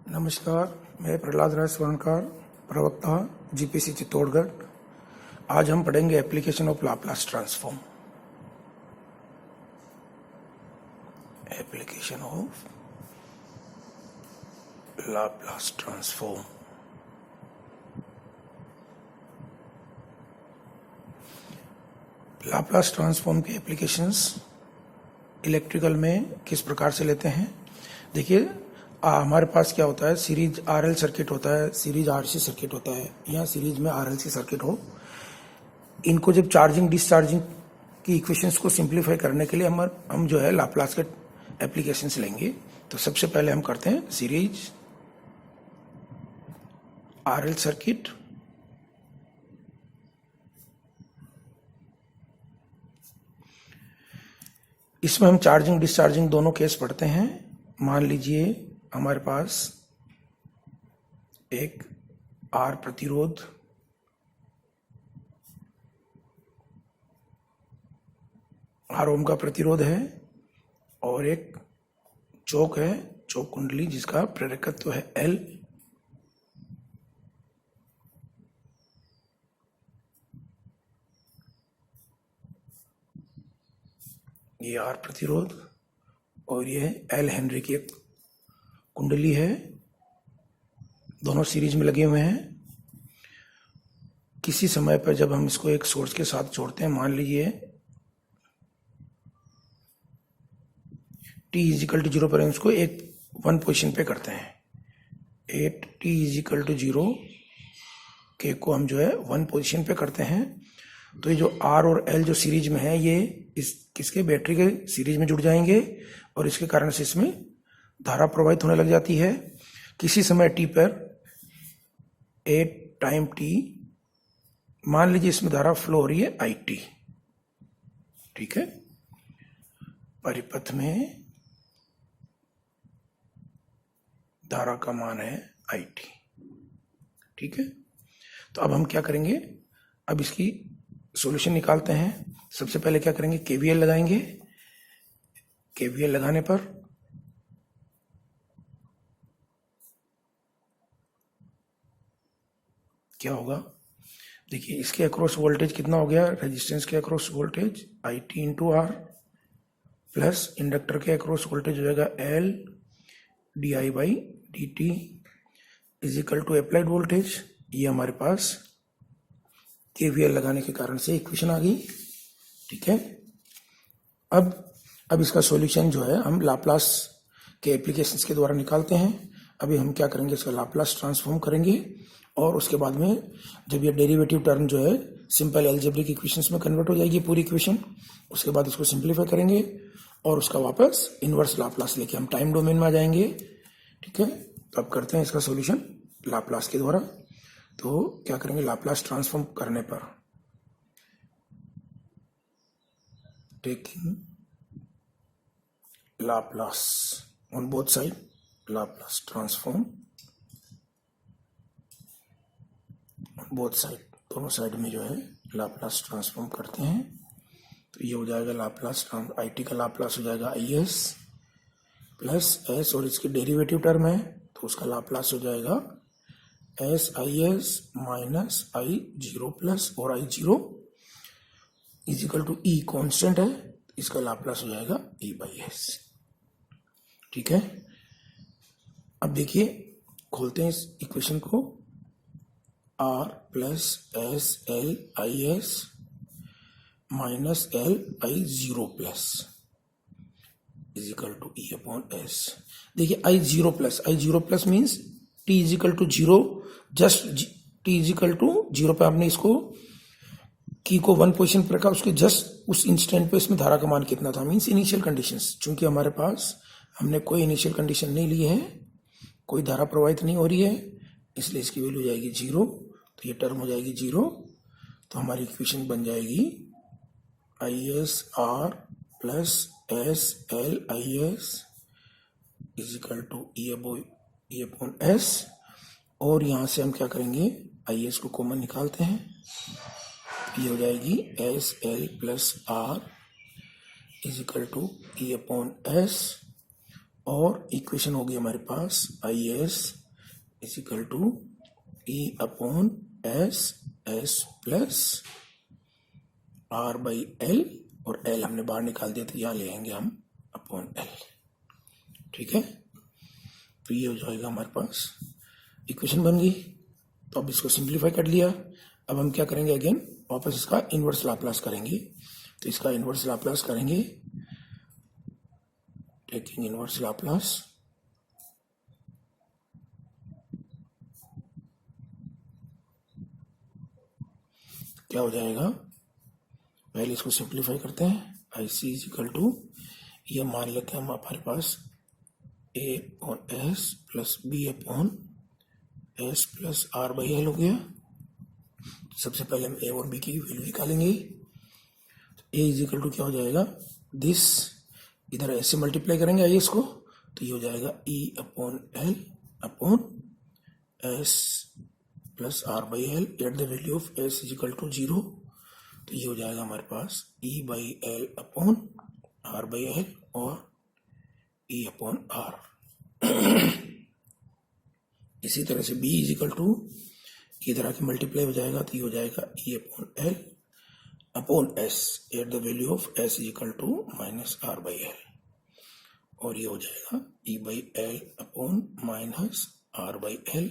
नमस्कार, मैं प्रहलाद राय स्वर्णकार, प्रवक्ता जीपीसी चित्तौड़गढ़। आज हम पढ़ेंगे application of Laplace transform. Application of Laplace transform. Laplace transform के एप्लीकेशंस इलेक्ट्रिकल में किस प्रकार से लेते हैं। देखिए, हमारे पास क्या होता है, सीरीज आरएल सर्किट होता है, सीरीज आरसी सर्किट होता है, या सीरीज में आरएलसी सर्किट हो। इनको जब चार्जिंग डिस्चार्जिंग की इक्वेशंस को सिंप्लीफाई करने के लिए हम जो है लाप्लास के एप्लीकेशंस लेंगे। तो सबसे पहले हम करते हैं सीरीज आरएल सर्किट। इसमें हम चार्जिंग डिस्चार्जिंग दोनों केस पढ़ते हैं। मान लीजिए हमारे पास एक आर प्रतिरोध, आर ओम का प्रतिरोध है, और एक चौक है, चौक कुंडली, जिसका प्रेरकत्व है एल। ये आर प्रतिरोध और ये एल हेनरी की एक कुंडली है, दोनों सीरीज में लगे हुए हैं। किसी समय पर जब हम इसको एक सोर्स के साथ जोड़ते हैं, मान लीजिए t इजिकल टू 0 पर हम इसको एक वन पोजिशन पे करते हैं। 8t इजिकल टू 0 के को हम जो है वन पोजिशन पे करते हैं। तो ये जो R और L जो सीरीज में है, ये किसके बैटरी के सीरीज में जुड़ जाएंगे, और इसके कारण से इसमें धारा प्रवाहित होने लग जाती है। किसी समय t पर 8 टाइम t, मान लीजिए इसमें धारा फ्लो हो रही है IT। ठीक है, परिपथ में धारा का मान है IT। ठीक है, तो अब हम क्या करेंगे, अब इसकी सॉल्यूशन निकालते हैं। सबसे पहले क्या करेंगे, KVL लगाएंगे। KVL लगाने पर क्या होगा, देखिए इसके अक्रॉस वोल्टेज कितना हो गया, रेजिस्टेंस के across voltage IT into R, plus inductor के अक्रॉस वोल्टेज हो जाएगा L DI by DT is equal to applied voltage. ये हमारे पास KVL लगाने के कारण से इक्वेशन आ गई। ठीक है, अब इसका सॉल्यूशन जो है हम लाप्लास के एप्लीकेशंस के द्वारा निकालते हैं। अभी हम क्या करेंगे, इसका लाप्लास ट्रांसफॉर्म करेंगे, और उसके बाद में जब ये डेरिवेटिव टर्म जो है सिंपल अलजेब्रिक इक्वेशंस में कन्वर्ट हो जाएगी पूरी इक्वेशन, उसके बाद उसको सिंप्लीफाई करेंगे और उसका वापस इनवर्स लाप्लास लेके हम टाइम डोमेन में आ जाएंगे। ठीक है, तो अब करते हैं इसका सॉल्यूशन लाप्लास के द्वारा। तो क्या करेंगे, लाप्लास ट्रांसफॉर्म करने पर taking Laplace on both side, Laplace transform both side, दोनों साइड में जो है लाप्लास ट्रांसफॉर्म करते हैं। तो ये हो जाएगा लाप्लास IT का लाप्लास हो जाएगा IS प्लस S, और इसकी डेरिवेटिव टर्म है तो उसका लाप्लास हो जाएगा SIS माइनस I0 प्लस, और I0 is equal to E constant है, इसका लाप्लास हो जाएगा E बाई S। ठीक है, अब देखिए खोलते हैं इस इक्वेशन को, R plus SL IS minus L I0 plus is equal to E upon S। देखिए I0 plus means T is equal to 0, just T is equal to 0 पे आपने इसको की को वन पोजिशन पर रखा, उसके जस्ट उस इंस्टेंट पे इसमें धारा का मान कितना था, मीन्स इनिशियल कंडीशंस। चूंकि हमारे पास हमने कोई इनिशियल कंडीशन नहीं ली है, कोई धारा प्रवाहित नहीं हो रही है, इसलिए इसकी वैल्यू हो जाएगी 0। तो ये टर्म हो जाएगी 0। तो हमारी इक्वेशन बन जाएगी IS R plus SL IS is equal to E upon S, और यहां से हम क्या करेंगे, IS को कॉमन निकालते हैं। ये हो जाएगी SL plus R is equal to E upon S, और इक्वेशन होगी हमारे पास I S is equal to E upon S, S plus R by L, और एल हमने बाहर निकाल दिया तो यहाँ ले आएंगे हम अपॉन एल। ठीक है, तो ये हो जाएगा हमारे पास इक्वेशन बन गई। तो अब इसको सिंप्लीफाई कर लिया। अब हम क्या करेंगे, अगेन वापस इसका इनवर्स लाप्लास करेंगे। तो इसका इनवर्स लाप्लास करेंगे, टेकिंग इनवर्स लाप्लास, क्या हो जाएगा, पहले इसको सिंप्लीफाई करते हैं। I C is equal to, ये मान लेते हैं हम हमारे पास A upon S plus B upon S plus R by L हो गया। सबसे पहले हम ए और बी की वैल्यू निकालेंगे। ए इज इक्वल टू क्या हो जाएगा, दिस, इधर एस से मल्टीप्लाई करेंगे आई एस को, तो ये हो जाएगा E upon L upon S plus R by L at the value of S is equal to 0। तो ये हो जाएगा हमारे पास E by L upon R by L और ई अपॉन आर। इसी तरह से b इज इक्वल टू, इधर आके मल्टीप्लाई हो जाएगा तो ये हो जाएगा E upon L upon S at the value of S is equal to minus R by L, और ये हो जाएगा E by L upon minus R by L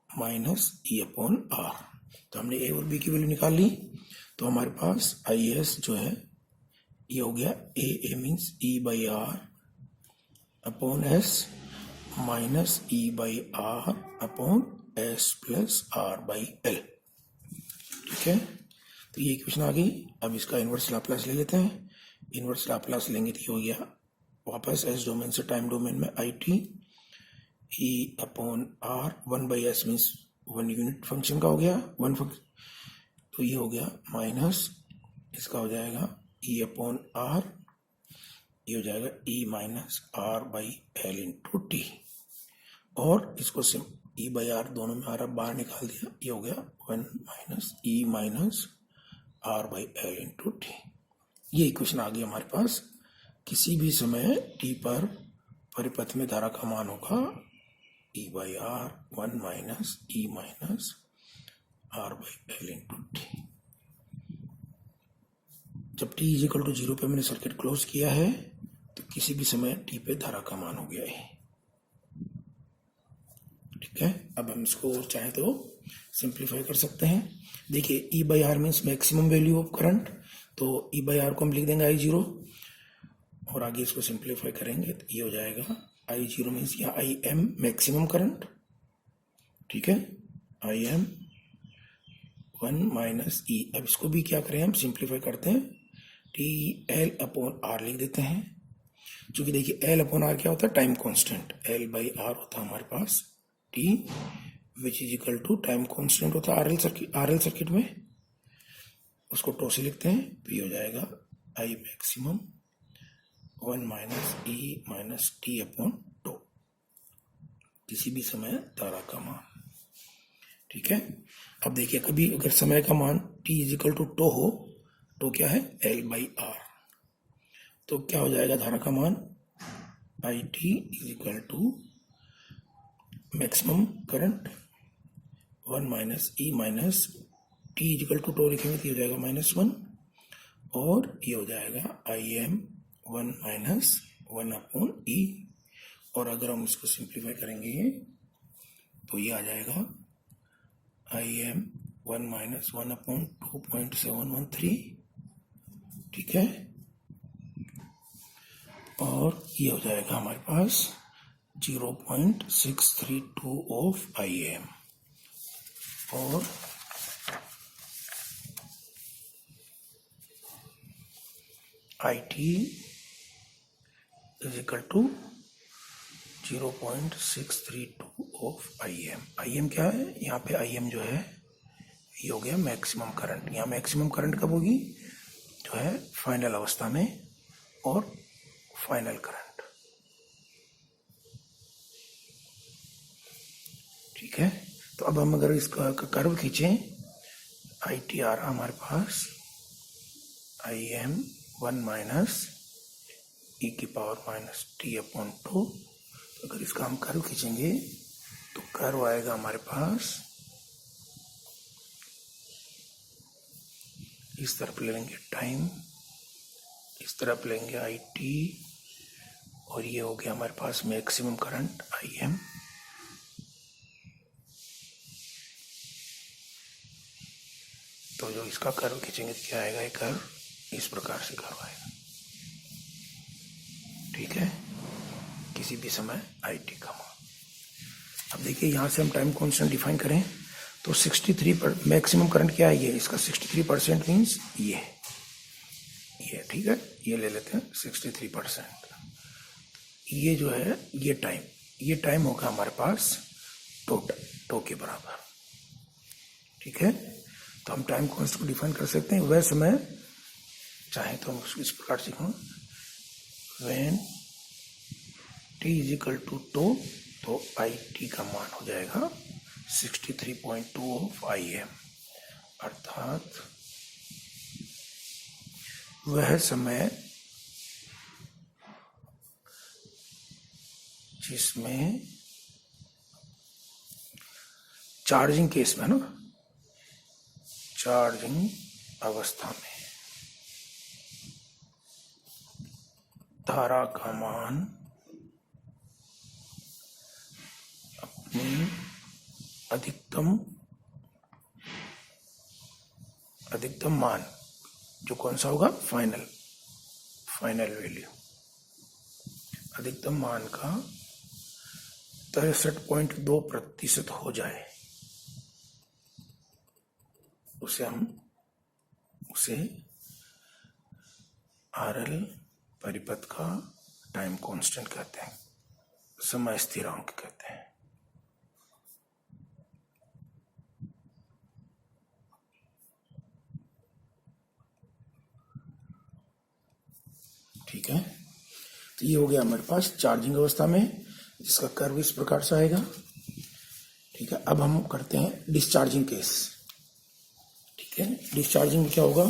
minus E upon R. तो हमने ए और बी की वैल्यू निकाल ली। तो हमारे पास आई एस जो है ये हो गया ए means E by R upon S minus E by R upon S plus R by L. ठीक है, तो ये इक्वेशन आ गई। अब इसका इनवर्स लाप्लास ले लेते हैं। इनवर्स लाप्लास लेंगे तो ये हो गया वापस एस डोमेन से टाइम डोमेन में I T E upon R, 1 by S means 1 unit function का हो गया, 1 फंक्शन, तो ये हो गया माइनस इसका हो जाएगा ई अपॉन आर, ये हो जाएगा E minus R by L into T, और इसको ई बाई आर दोनों में आर बाहर निकाल दिया, ये हो गया 1 minus E minus R by L into T. ये इक्वेशन आ गई हमारे पास। किसी भी समय टी पर परिपथ में धारा का मान होगा E by R 1 minus E minus R by L into T. जब टी इज इक्वल टू 0 पे मैंने सर्किट क्लोज किया है तो किसी भी समय टी पे धारा का मान हो गया है। ठीक है, अब हम इसको चाहे तो सिंप्लीफाई कर सकते हैं। देखिए E by R means maximum value of current, तो ई बाई आर को हम लिख देंगे I0, और आगे इसको सिंप्लीफाई करेंगे तो ये हो जाएगा I0 मीन्स या आई एम मैक्सिमम करंट। ठीक है, आई एम 1 माइनस ई। अब इसको भी क्या करें, हम सिंप्लीफाई करते हैं, टी एल अपॉन आर लिख देते हैं। क्योंकि देखिए एल अपॉन आर क्या होता है, time constant, L by R होता है हमारे पास T which is equal to time constant होता है आर एल सर्किट में, उसको टो से लिखते हैं, तो ये हो जाएगा I maximum 1 minus E minus T upon tau, किसी भी समय धारा का मान। ठीक है, अब देखिए कभी अगर समय का मान T is equal to tau हो, तो क्या है एल बाई आर, तो क्या हो जाएगा धारा का मान I T is equal to maximum current 1 minus E minus T is equal to tau लिखेंगे तो ये हो जाएगा -1, और ये हो जाएगा आई एम 1 माइनस 1 अपॉन ई, और अगर हम इसको सिंप्लीफाई करेंगे तो ये आ जाएगा आई एम 1 माइनस 1 अपॉन 2.713। ठीक है, और ये हो जाएगा हमारे पास 0.632 ऑफ आई एम, और I T is equal to 0.632 of I M. I M क्या है, यहाँ पे आई एम जो है ये हो गया मैक्सिमम करंट। यहाँ मैक्सिमम करंट कब होगी, जो है फाइनल अवस्था में, और फाइनल करंट। ठीक है, तो अब हम अगर इसका कर्व खींचें, आई टी आ रहा हमारे पास आई एम 1 माइनस ई की पावर माइनस टी अपॉन 2। अगर इसका हम कर्व खींचेंगे तो कर्व आएगा हमारे पास इस तरफ ले लेंगे टाइम, इस तरफ लेंगे आई टी, और ये हो गया हमारे पास मैक्सिमम करंट आई एम। तो जो इसका कर्व खींचेंगे तो क्या आएगा, ये कर्व इस प्रकार से कर्व आएगा। ठीक है, किसी भी समय आई टी का मान। अब देखिए यहाँ से हम टाइम कांस्टेंट डिफाइन करें तो 63 मैक्सिमम करंट क्या है, ये इसका 63% मीन्स ये ठीक है, ये ले लेते हैं 63%। ये जो है ये टाइम होगा हमारे पास टो के बराबर। ठीक है, तो हम टाइम कांस्टेंट को डिफाइन कर सकते हैं। वह समय चाहे तो हम उसको इस प्रकार से कहूँ, when T is equal to tau, तो आई टी का मान हो जाएगा 63.2 ऑफ आई एम, अर्थात वह समय जिसमें चार्जिंग केस में ना, चार्जिंग अवस्था में धारा का मान अपनी अधिकतम मान, जो कौन सा होगा, फाइनल वैल्यू, अधिकतम मान का 63.2% हो जाए, उसे आरएल परिपथ का टाइम कांस्टेंट कहते हैं, समय स्थिरांक कहते हैं। ठीक है, तो ये हो गया हमारे पास चार्जिंग अवस्था में, जिसका कर्व इस प्रकार से आएगा। ठीक है, अब हम करते हैं डिस्चार्जिंग केस। ठीक है, डिस्चार्जिंग में क्या होगा,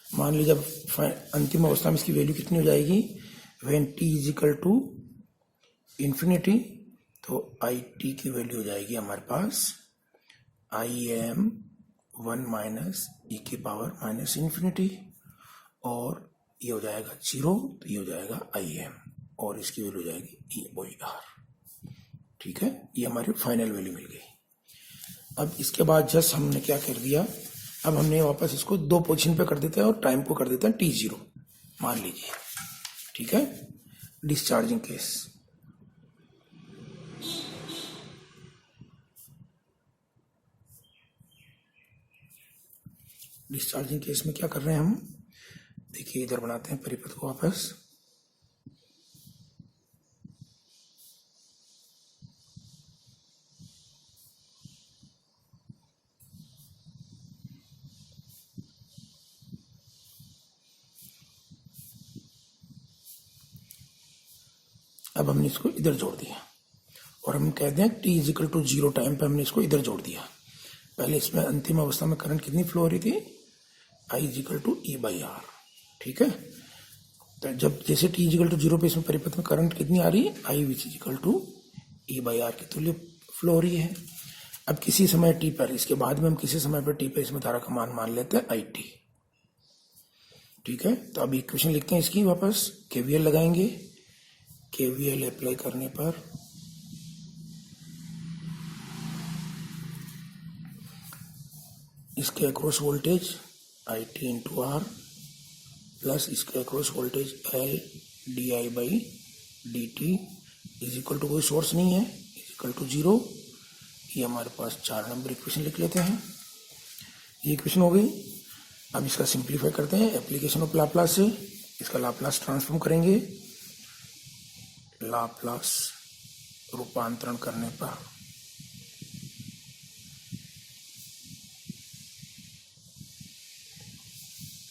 मान लीजिए जब अंतिम अवस्था में इसकी वैल्यू कितनी हो जाएगी, when T is equal to infinity, तो आई टी की वैल्यू हो जाएगी हमारे पास आई एम 1 माइनस ई की पावर माइनस इन्फिनिटी, और ये हो जाएगा 0, तो ये हो जाएगा आई एम, और इसकी वैल्यू हो जाएगी ई बाई आर। ठीक है, ये हमारी फाइनल वैल्यू मिल गई। अब इसके बाद जस्ट हमने क्या कर दिया, अब हमने वापस इसको 2 पोजीशन पे कर देते हैं और टाइम को कर देते हैं t0 मान लीजिए। ठीक है, डिस्चार्जिंग केस। डिस्चार्जिंग केस में क्या कर रहे हैं हम, देखिए इधर बनाते हैं परिपथ को वापस। अब हमने इसको इधर जोड़ दिया और हम कहते हैं t is equal to 0 time पे हमने इसको इधर जोड़ दिया। पहले इसमें अंतिम अवस्था में करंट कितनी फ्लो हो रही थी, I is equal to E by R. ठीक है, तो जब जैसे t इज इक्वल टू 0 पे इसमें परिपथ में करंट कितनी आ रही है, I which is equal to E by R के तुल्य फ्लो हो रही है। अब किसी समय t पर, इसके बाद में हम किसी समय पर t पर इसमें धारा का मान लेते हैं आई टी। ठीक है, तो अब इक्वेशन लिखते हैं इसकी वापस, केवीएल लगाएंगे। केवीएल अप्लाई करने पर इसके across voltage I T into R plus इसके across voltage L D I by D T is equal to, कोई सोर्स नहीं है, इज इक्वल टू 0। ये हमारे पास 4 नंबर इक्वेशन लिख लेते हैं। ये इक्वेशन हो गई। अब इसका सिंप्लीफाई करते हैं एप्लीकेशन ऑफ लाप्लास से। इसका लाप्लास ट्रांसफॉर्म करेंगे, लाप्लास रूपांतरण करने पर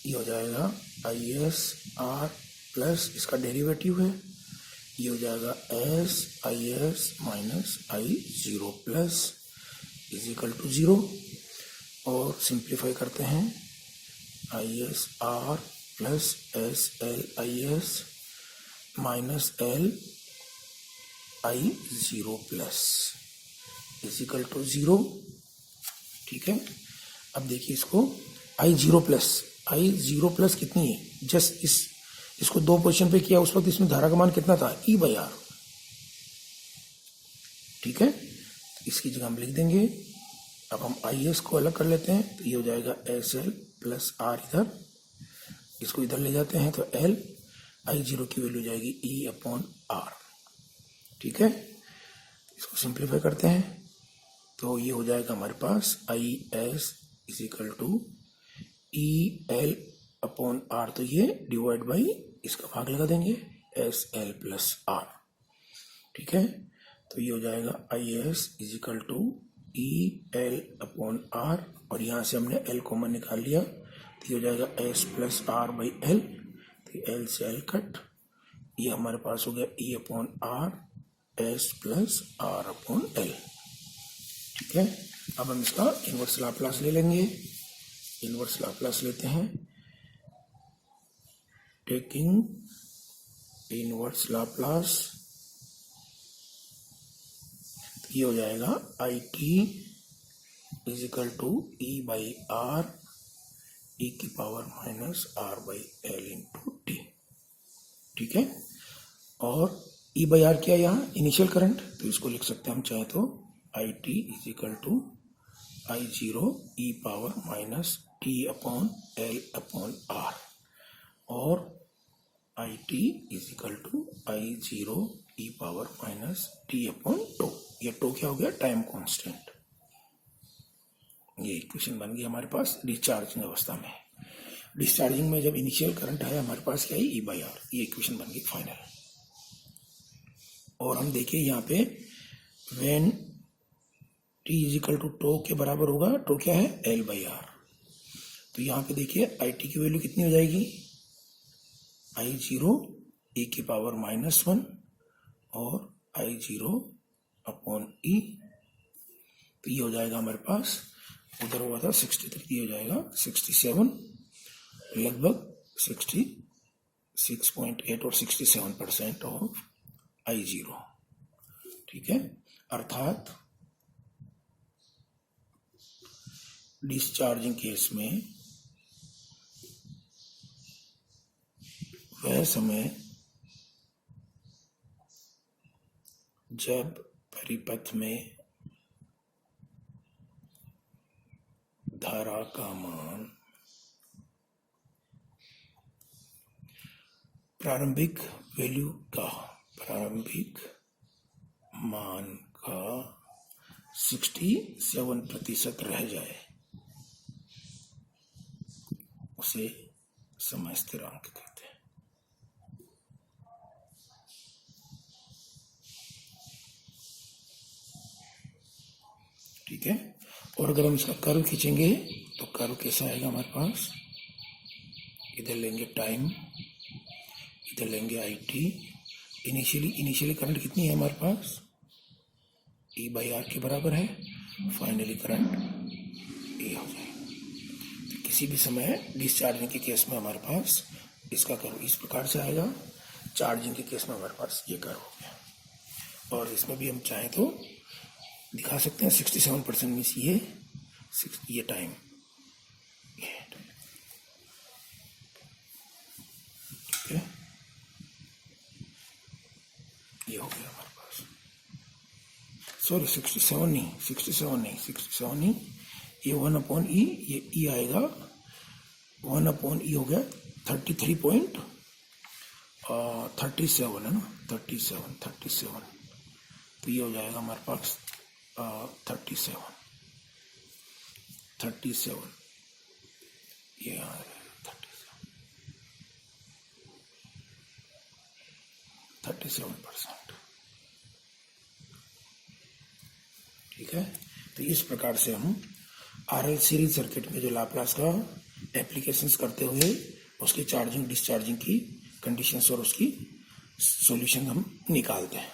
ये हो जाएगा आई एस आर प्लस इसका डेरिवेटिव है, ये हो जाएगा S I S minus I 0 plus is equal to 0। और सिंप्लीफाई करते हैं I S R plus S L I S minus L I zero plus is equal to 0। ठीक है, अब देखिए इसको आई जीरो प्लस कितनी है, जस्ट इसको 2 पोजीशन पे किया, उस वक्त इसमें धारा का मान कितना था, ई बाई आर। ठीक है, तो इसकी जगह हम लिख देंगे। अब हम आई एस को अलग कर लेते हैं, तो ये हो जाएगा एस एल प्लस आर, इधर इसको इधर ले जाते हैं तो एल आई जीरो की वैल्यू जाएगी ई अपॉन आर। ठीक है, इसको सिंप्लीफाई करते हैं तो ये हो जाएगा हमारे पास I S is equal to E L upon R, तो ये डिवाइड बाई इसका भाग लगा देंगे एस एल प्लस आर। ठीक है, तो ये हो जाएगा I S is equal to E L upon R, और यहाँ से हमने एल कॉमन निकाल लिया, तो ये हो जाएगा S plus R by L, तो एल से एल कट, ये हमारे पास हो गया E upon R S plus R upon L. ठीक है, अब हम इसका इनवर्स लाप्लास ले लेंगे। इनवर्स लाप्लास लेते हैं, टेकिंग इनवर्स लाप्लास, तो ये हो जाएगा I T is equal to E by R E की power minus R by L into T. ठीक है, और ई बाई आर क्या है यहाँ, इनिशियल करंट, तो इसको लिख सकते हैं हम चाहे तो I T is equal to I zero E power minus T upon L upon R, और I T is equal to I zero E power minus T upon two. ये टू क्या हो गया, टाइम कांस्टेंट। ये equation बन गई हमारे पास discharging अवस्था में। डिस्चार्जिंग में जब इनिशियल करंट है हमारे पास क्या है, ई बाई आर, ये इक्वेशन बन गई फाइनल। और हम देखिए यहाँ पे when T is equal to tau के बराबर होगा, टो क्या है, एल बाई आर, तो यहाँ पे देखिए आई टी की वैल्यू कितनी हो जाएगी, आई जीरो ई की पावर माइनस 1 और आई जीरो अपॉन ई, तो ये हो जाएगा हमारे पास, उधर हुआ था 63, ये हो जाएगा 67, लगभग 66.8 और 67% ऑफ आई जीरो। ठीक है, अर्थात डिस्चार्जिंग केस में वह समय जब परिपथ में धारा का मान प्रारंभिक मान का 67% रह जाए, उसे समय स्थिरांक कहते हैं। ठीक है, और अगर हम इसका कर्व खींचेंगे तो कर्व कैसा आएगा हमारे पास, इधर लेंगे टाइम, इधर लेंगे आई टी, इनिशियली करंट कितनी है हमारे पास, ई बाई आर के बराबर है, फाइनली करंट ए हो जाएगा। तो किसी भी समय डिस्चार्जिंग के केस में हमारे पास इसका कर्व इस प्रकार से आएगा, चार्जिंग के केस में हमारे पास ये कर्व हो गया। और इसमें भी हम चाहें तो दिखा सकते हैं 67% मीन्स ये टाइम, ठीक है, ये हो गया हमारे पास, सॉरी 67 नहीं, ये 1/e, ये e आएगा 1/e हो गया 33.37 है ना, 37, तो ये हो जाएगा हमारे पास 37, ये आ रहा है 37%। ठीक है, तो इस प्रकार से हम आरएल सीरीज सर्किट में जो लाप्लास का एप्लीकेशंस करते हुए उसकी चार्जिंग डिस्चार्जिंग की कंडीशंस और उसकी सॉल्यूशन हम निकालते हैं।